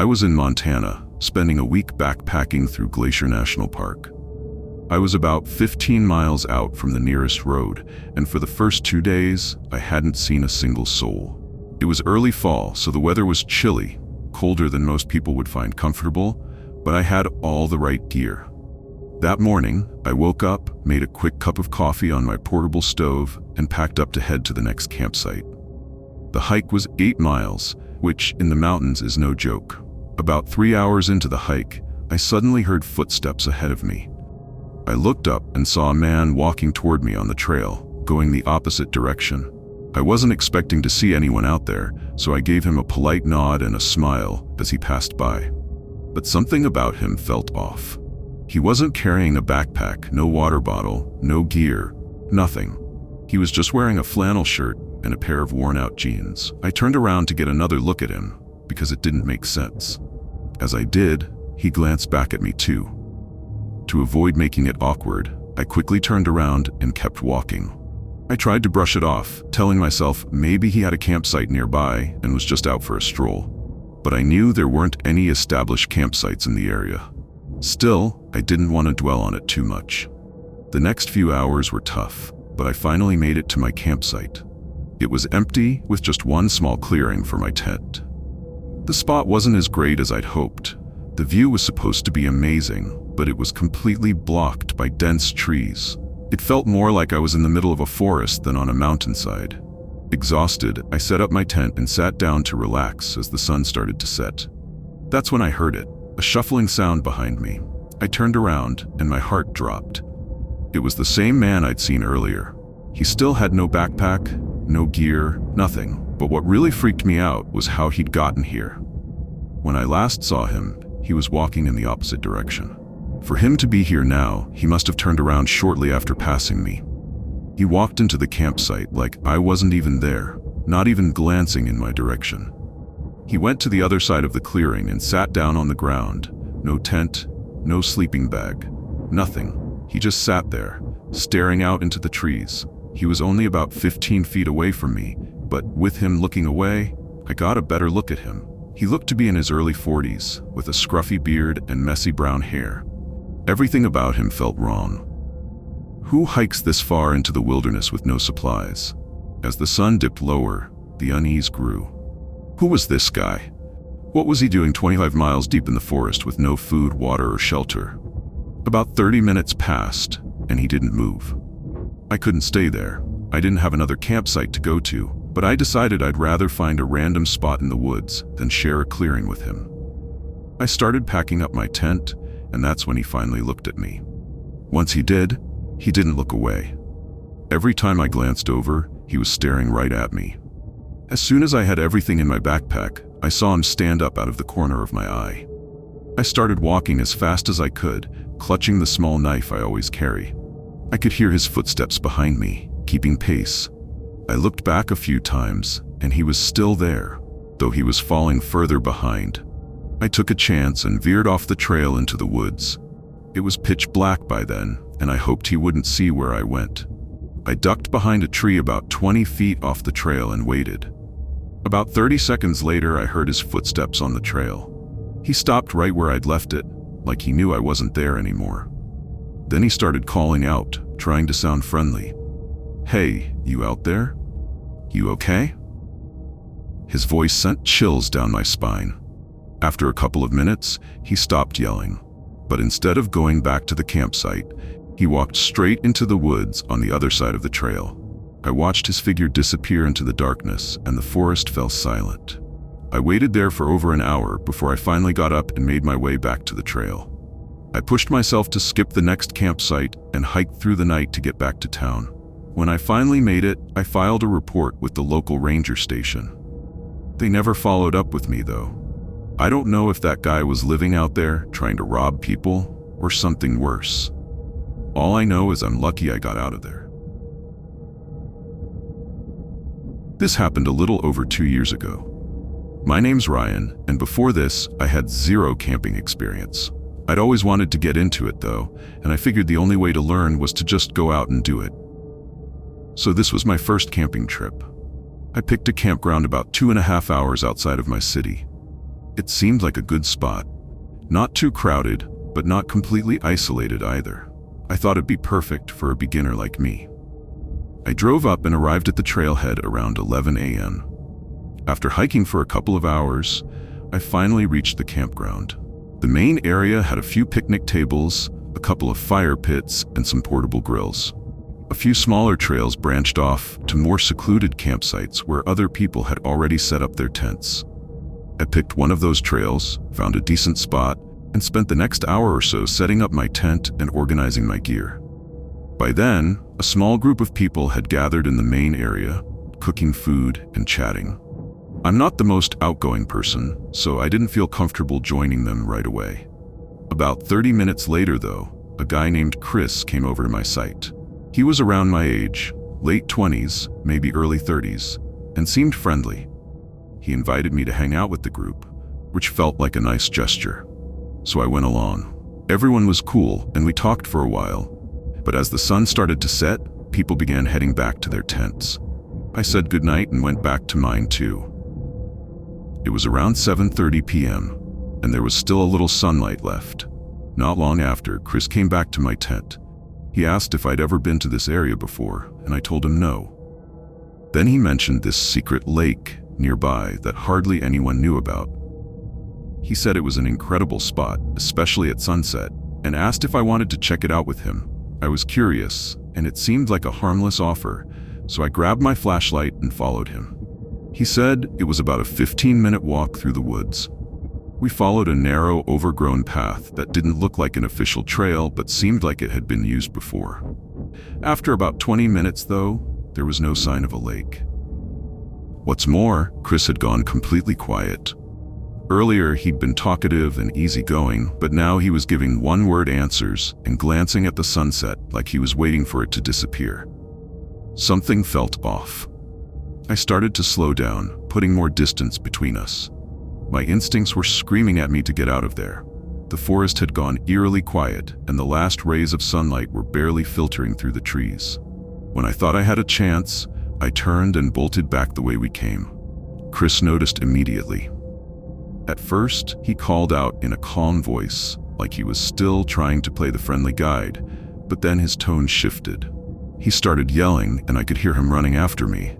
I was in Montana, spending a week backpacking through Glacier National Park. I was about 15 miles out from the nearest road, and for the first 2 days, I hadn't seen a single soul. It was early fall, so the weather was chilly, colder than most people would find comfortable, but I had all the right gear. That morning, I woke up, made a quick cup of coffee on my portable stove, and packed up to head to the next campsite. The hike was 8 miles, which in the mountains is no joke. About 3 hours into the hike, I suddenly heard footsteps ahead of me. I looked up and saw a man walking toward me on the trail, going the opposite direction. I wasn't expecting to see anyone out there, so I gave him a polite nod and a smile as he passed by. But something about him felt off. He wasn't carrying a backpack, no water bottle, no gear, nothing. He was just wearing a flannel shirt and a pair of worn-out jeans. I turned around to get another look at him, because it didn't make sense. As I did, he glanced back at me too. To avoid making it awkward, I quickly turned around and kept walking. I tried to brush it off, telling myself maybe he had a campsite nearby and was just out for a stroll. But I knew there weren't any established campsites in the area. Still, I didn't want to dwell on it too much. The next few hours were tough, but I finally made it to my campsite. It was empty, with just one small clearing for my tent. The spot wasn't as great as I'd hoped. The view was supposed to be amazing, but it was completely blocked by dense trees. It felt more like I was in the middle of a forest than on a mountainside. Exhausted, I set up my tent and sat down to relax as the sun started to set. That's when I heard it, a shuffling sound behind me. I turned around and my heart dropped. It was the same man I'd seen earlier. He still had no backpack, no gear, nothing. But what really freaked me out was how he'd gotten here. When I last saw him, he was walking in the opposite direction. For him to be here now, he must have turned around shortly after passing me. He walked into the campsite like I wasn't even there, not even glancing in my direction. He went to the other side of the clearing and sat down on the ground. No tent, no sleeping bag, nothing. He just sat there, staring out into the trees. He was only about 15 feet away from me, but with him looking away, I got a better look at him. He looked to be in his early 40s, with a scruffy beard and messy brown hair. Everything about him felt wrong. Who hikes this far into the wilderness with no supplies? As the sun dipped lower, the unease grew. Who was this guy? What was he doing 25 miles deep in the forest with no food, water, or shelter? About 30 minutes passed, and he didn't move. I couldn't stay there. I didn't have another campsite to go to, but I decided I'd rather find a random spot in the woods than share a clearing with him. I started packing up my tent, and that's when he finally looked at me. Once he didn't look away. Every time I glanced over, he was staring right at me. As soon as I had everything in my backpack, I saw him stand up out of the corner of my eye. I started walking as fast as I could, clutching the small knife I always carry. I could hear his footsteps behind me, keeping pace. I looked back a few times, and he was still there, though he was falling further behind. I took a chance and veered off the trail into the woods. It was pitch black by then, and I hoped he wouldn't see where I went. I ducked behind a tree about 20 feet off the trail and waited. About 30 seconds later, I heard his footsteps on the trail. He stopped right where I'd left it, like he knew I wasn't there anymore. Then he started calling out, trying to sound friendly. "Hey, you out there? You okay?" His voice sent chills down my spine. After a couple of minutes, he stopped yelling. But instead of going back to the campsite, he walked straight into the woods on the other side of the trail. I watched his figure disappear into the darkness, and the forest fell silent. I waited there for over an hour before I finally got up and made my way back to the trail. I pushed myself to skip the next campsite and hiked through the night to get back to town. When I finally made it, I filed a report with the local ranger station. They never followed up with me, though. I don't know if that guy was living out there trying to rob people or something worse. All I know is I'm lucky I got out of there. This happened a little over 2 years ago. My name's Ryan, and before this, I had zero camping experience. I'd always wanted to get into it, though, and I figured the only way to learn was to just go out and do it. So this was my first camping trip. I picked a campground about 2.5 hours outside of my city. It seemed like a good spot. Not too crowded, but not completely isolated either. I thought it'd be perfect for a beginner like me. I drove up and arrived at the trailhead around 11 a.m. After hiking for a couple of hours, I finally reached the campground. The main area had a few picnic tables, a couple of fire pits, and some portable grills. A few smaller trails branched off to more secluded campsites where other people had already set up their tents. I picked one of those trails, found a decent spot, and spent the next hour or so setting up my tent and organizing my gear. By then, a small group of people had gathered in the main area, cooking food and chatting. I'm not the most outgoing person, so I didn't feel comfortable joining them right away. About 30 minutes later, though, a guy named Chris came over to my site. He was around my age, late 20s, maybe early 30s, and seemed friendly. He invited me to hang out with the group, which felt like a nice gesture. So I went along. Everyone was cool, and we talked for a while. But as the sun started to set, people began heading back to their tents. I said goodnight and went back to mine too. It was around 7:30 p.m., and there was still a little sunlight left. Not long after, Chris came back to my tent. He asked if I'd ever been to this area before, and I told him no. Then he mentioned this secret lake nearby that hardly anyone knew about. He said it was an incredible spot, especially at sunset, and asked if I wanted to check it out with him. I was curious, and it seemed like a harmless offer, so I grabbed my flashlight and followed him. He said it was about a 15-minute walk through the woods. We followed a narrow, overgrown path that didn't look like an official trail but seemed like it had been used before. After about 20 minutes, though, there was no sign of a lake. What's more, Chris had gone completely quiet. Earlier, he'd been talkative and easygoing, but now he was giving one-word answers and glancing at the sunset like he was waiting for it to disappear. Something felt off. I started to slow down, putting more distance between us. My instincts were screaming at me to get out of there. The forest had gone eerily quiet, and the last rays of sunlight were barely filtering through the trees. When I thought I had a chance, I turned and bolted back the way we came. Chris noticed immediately. At first, he called out in a calm voice, like he was still trying to play the friendly guide, but then his tone shifted. He started yelling, and I could hear him running after me.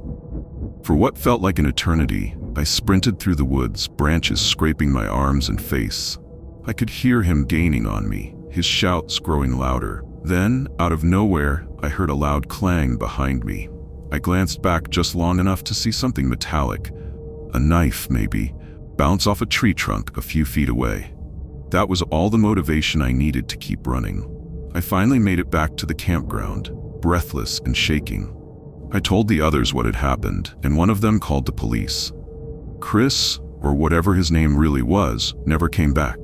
For what felt like an eternity, I sprinted through the woods, branches scraping my arms and face. I could hear him gaining on me, his shouts growing louder. Then, out of nowhere, I heard a loud clang behind me. I glanced back just long enough to see something metallic, a knife maybe, bounce off a tree trunk a few feet away. That was all the motivation I needed to keep running. I finally made it back to the campground, breathless and shaking. I told the others what had happened, and one of them called the police. Chris, or whatever his name really was, never came back.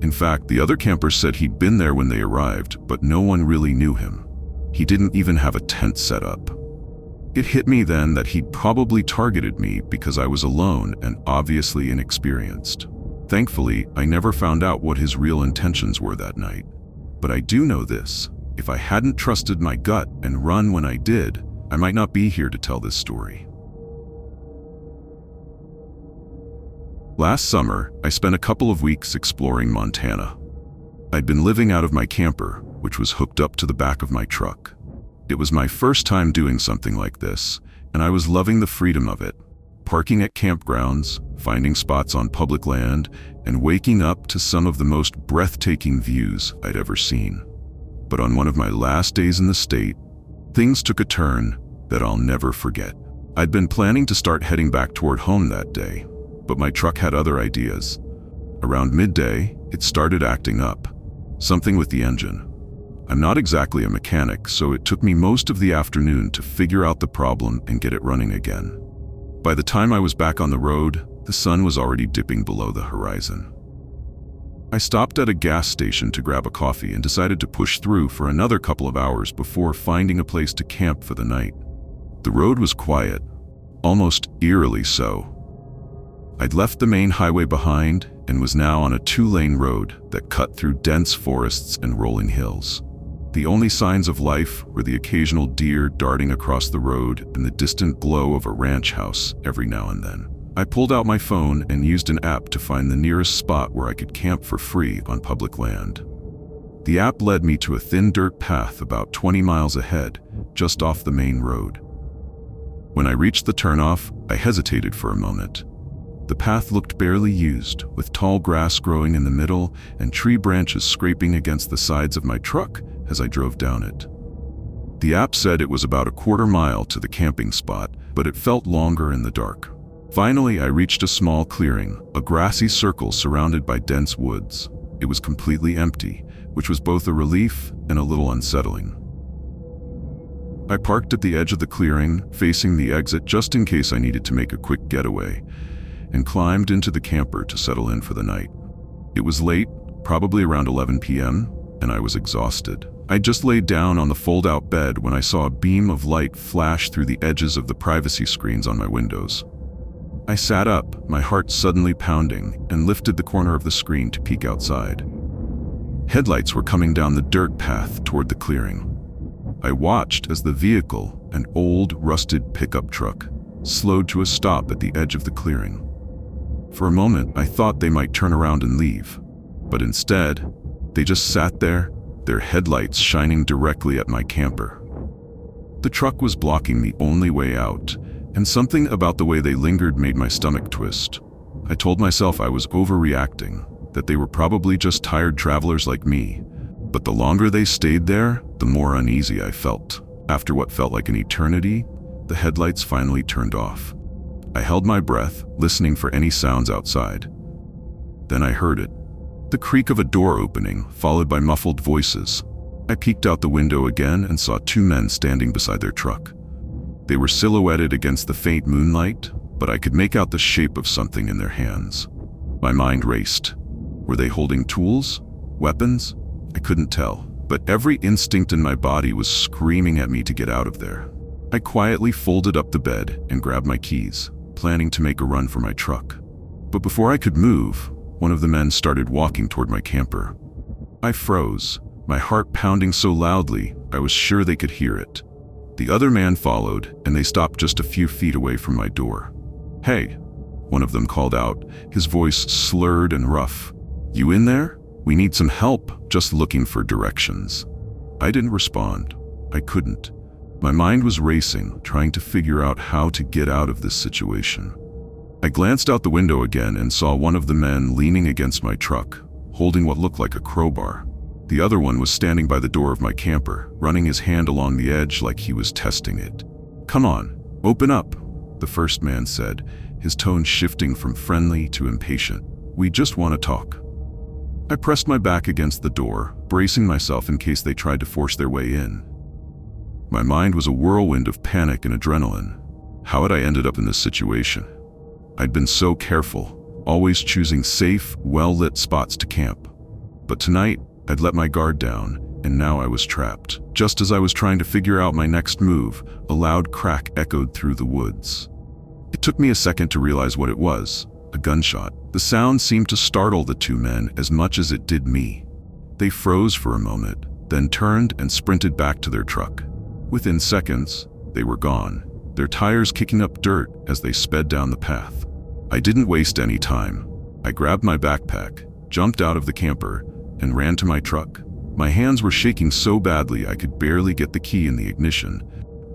In fact, the other campers said he'd been there when they arrived, but no one really knew him. He didn't even have a tent set up. It hit me then that he'd probably targeted me because I was alone and obviously inexperienced. Thankfully, I never found out what his real intentions were that night. But I do know this: if I hadn't trusted my gut and run when I did, I might not be here to tell this story. Last summer, I spent a couple of weeks exploring Montana. I'd been living out of my camper, which was hooked up to the back of my truck. It was my first time doing something like this, and I was loving the freedom of it. Parking at campgrounds, finding spots on public land, and waking up to some of the most breathtaking views I'd ever seen. But on one of my last days in the state, things took a turn that I'll never forget. I'd been planning to start heading back toward home that day, but my truck had other ideas. Around midday, it started acting up. Something with the engine. I'm not exactly a mechanic, so it took me most of the afternoon to figure out the problem and get it running again. By the time I was back on the road, the sun was already dipping below the horizon. I stopped at a gas station to grab a coffee and decided to push through for another couple of hours before finding a place to camp for the night. The road was quiet, almost eerily so. I'd left the main highway behind and was now on a two-lane road that cut through dense forests and rolling hills. The only signs of life were the occasional deer darting across the road and the distant glow of a ranch house every now and then. I pulled out my phone and used an app to find the nearest spot where I could camp for free on public land. The app led me to a thin dirt path about 20 miles ahead, just off the main road. When I reached the turnoff, I hesitated for a moment. The path looked barely used, with tall grass growing in the middle and tree branches scraping against the sides of my truck as I drove down it. The app said it was about a quarter mile to the camping spot, but it felt longer in the dark. Finally, I reached a small clearing, a grassy circle surrounded by dense woods. It was completely empty, which was both a relief and a little unsettling. I parked at the edge of the clearing, facing the exit just in case I needed to make a quick getaway, and climbed into the camper to settle in for the night. It was late, probably around 11 p.m., and I was exhausted. I just laid down on the fold-out bed when I saw a beam of light flash through the edges of the privacy screens on my windows. I sat up, my heart suddenly pounding, and lifted the corner of the screen to peek outside. Headlights were coming down the dirt path toward the clearing. I watched as the vehicle, an old, rusted pickup truck, slowed to a stop at the edge of the clearing. For a moment, I thought they might turn around and leave, but instead, they just sat there, their headlights shining directly at my camper. The truck was blocking the only way out, and something about the way they lingered made my stomach twist. I told myself I was overreacting, that they were probably just tired travelers like me, but the longer they stayed there, the more uneasy I felt. After what felt like an eternity, the headlights finally turned off. I held my breath, listening for any sounds outside. Then I heard it. The creak of a door opening, followed by muffled voices. I peeked out the window again and saw two men standing beside their truck. They were silhouetted against the faint moonlight, but I could make out the shape of something in their hands. My mind raced. Were they holding tools? Weapons? I couldn't tell, but every instinct in my body was screaming at me to get out of there. I quietly folded up the bed and grabbed my keys, planning to make a run for my truck. But before I could move, one of the men started walking toward my camper. I froze, my heart pounding so loudly I was sure they could hear it. The other man followed, and they stopped just a few feet away from my door. "Hey," one of them called out, his voice slurred and rough. "You in there? We need some help, just looking for directions." I didn't respond. I couldn't. My mind was racing, trying to figure out how to get out of this situation. I glanced out the window again and saw one of the men leaning against my truck, holding what looked like a crowbar. The other one was standing by the door of my camper, running his hand along the edge like he was testing it. "Come on, open up," the first man said, his tone shifting from friendly to impatient. "We just want to talk." I pressed my back against the door, bracing myself in case they tried to force their way in. My mind was a whirlwind of panic and adrenaline. How had I ended up in this situation? I'd been so careful, always choosing safe, well-lit spots to camp. But tonight, I'd let my guard down, and now I was trapped. Just as I was trying to figure out my next move, a loud crack echoed through the woods. It took me a second to realize what it was, a gunshot. The sound seemed to startle the two men as much as it did me. They froze for a moment, then turned and sprinted back to their truck. Within seconds, they were gone, their tires kicking up dirt as they sped down the path. I didn't waste any time. I grabbed my backpack, jumped out of the camper, and ran to my truck. My hands were shaking so badly I could barely get the key in the ignition,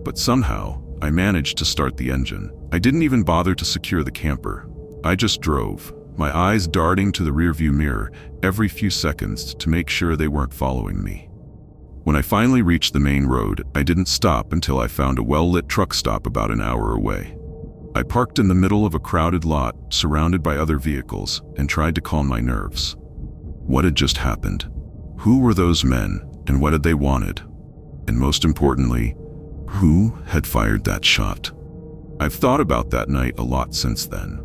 but somehow I managed to start the engine. I didn't even bother to secure the camper. I just drove, my eyes darting to the rearview mirror every few seconds to make sure they weren't following me. When I finally reached the main road, I didn't stop until I found a well-lit truck stop about an hour away. I parked in the middle of a crowded lot, surrounded by other vehicles, and tried to calm my nerves. What had just happened? Who were those men, and what had they wanted? And most importantly, who had fired that shot? I've thought about that night a lot since then.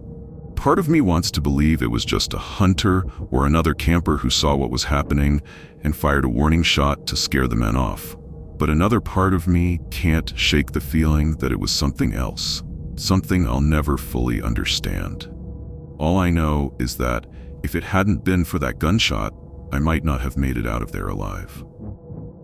Part of me wants to believe it was just a hunter or another camper who saw what was happening and fired a warning shot to scare the men off. But another part of me can't shake the feeling that it was something else, something I'll never fully understand. All I know is that if it hadn't been for that gunshot, I might not have made it out of there alive.